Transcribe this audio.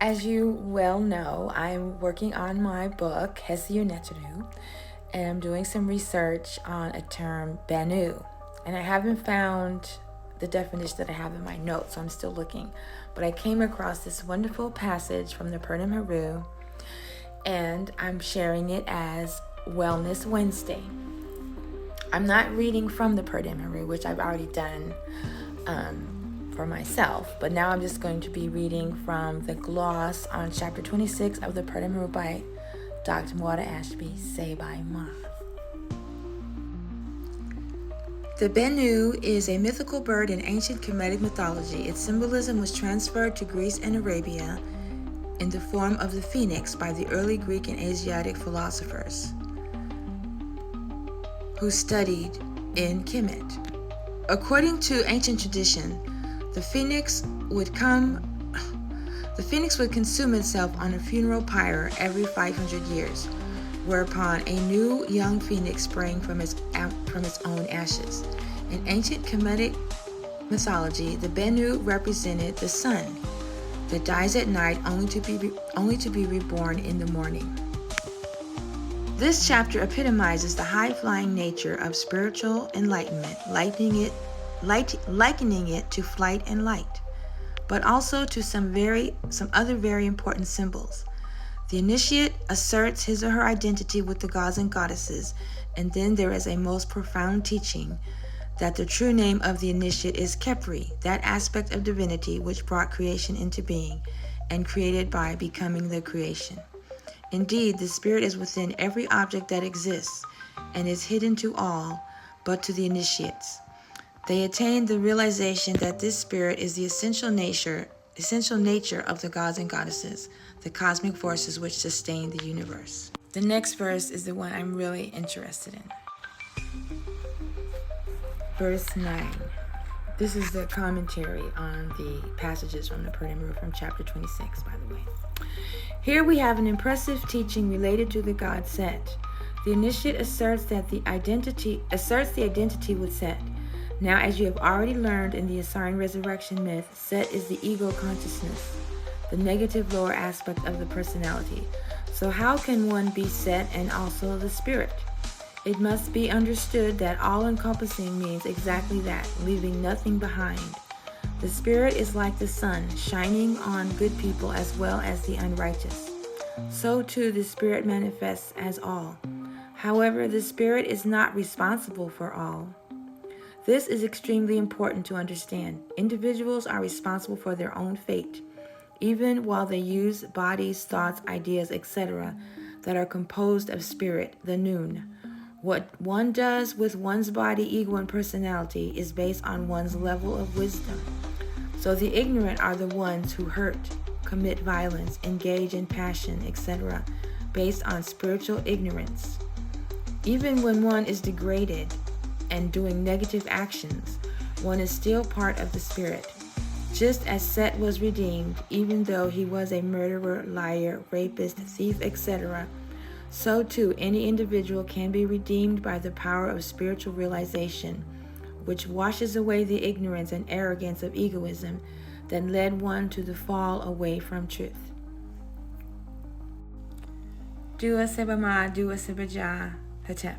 As you well know, I'm working on my book, Hesiu Netru, and I'm doing some research on a term, Bennu. And I haven't found the definition that I have in my notes, so I'm still looking. But I came across this wonderful passage from the Purdom Haru, and I'm sharing it as Wellness Wednesday. I'm not reading from the Purdom Haru, which I've already done for myself, but now I'm just going to be reading from the gloss on chapter 26 of the Purdom Haru by Dr. Mwada Ashby, say by Ma. The Bennu is a mythical bird in ancient Kemetic mythology. Its symbolism was transferred to Greece and Arabia in the form of the phoenix by the early Greek and Asiatic philosophers who studied in Kemet. According to ancient tradition, the phoenix would consume itself on a funeral pyre every 500 years, whereupon a new young phoenix sprang from its own ashes. In ancient Kemetic mythology, the Bennu represented the sun that dies at night only to be reborn in the morning. This chapter epitomizes the high-flying nature of spiritual enlightenment, likening it to flight and light, but also to some other very important symbols. The initiate asserts his or her identity with the gods and goddesses, and then there is a most profound teaching that the true name of the initiate is Khepri, that aspect of divinity which brought creation into being and created by becoming the creation. Indeed, the spirit is within every object that exists and is hidden to all but to the initiates. They attain the realization that this spirit is the essential nature of the gods and goddesses, the cosmic forces which sustain the universe. The next verse is the one I'm really interested in. Verse 9. This is the commentary on the passages from the Purdom Haru from chapter 26, by the way. Here we have an impressive teaching related to the god Set. The initiate asserts the identity with Set. Now, as you have already learned in the Asarian resurrection myth, Set is the ego consciousness, the negative lower aspect of the personality. So how can one be Set and also the spirit? It must be understood that all-encompassing means exactly that, leaving nothing behind. The spirit is like the sun, shining on good people as well as the unrighteous. So too the spirit manifests as all. However, the spirit is not responsible for all. This is extremely important to understand. Individuals are responsible for their own fate, even while they use bodies, thoughts, ideas, etc. that are composed of spirit, the noon. What one does with one's body, ego, and personality is based on one's level of wisdom. So the ignorant are the ones who hurt, commit violence, engage in passion, etc., based on spiritual ignorance. Even when one is degraded and doing negative actions, one is still part of the spirit. Just as Set was redeemed, even though he was a murderer, liar, rapist, thief, etc., so too any individual can be redeemed by the power of spiritual realization, which washes away the ignorance and arrogance of egoism that led one to the fall away from truth. Dua Sebama, Dua Sebaja, Hatep.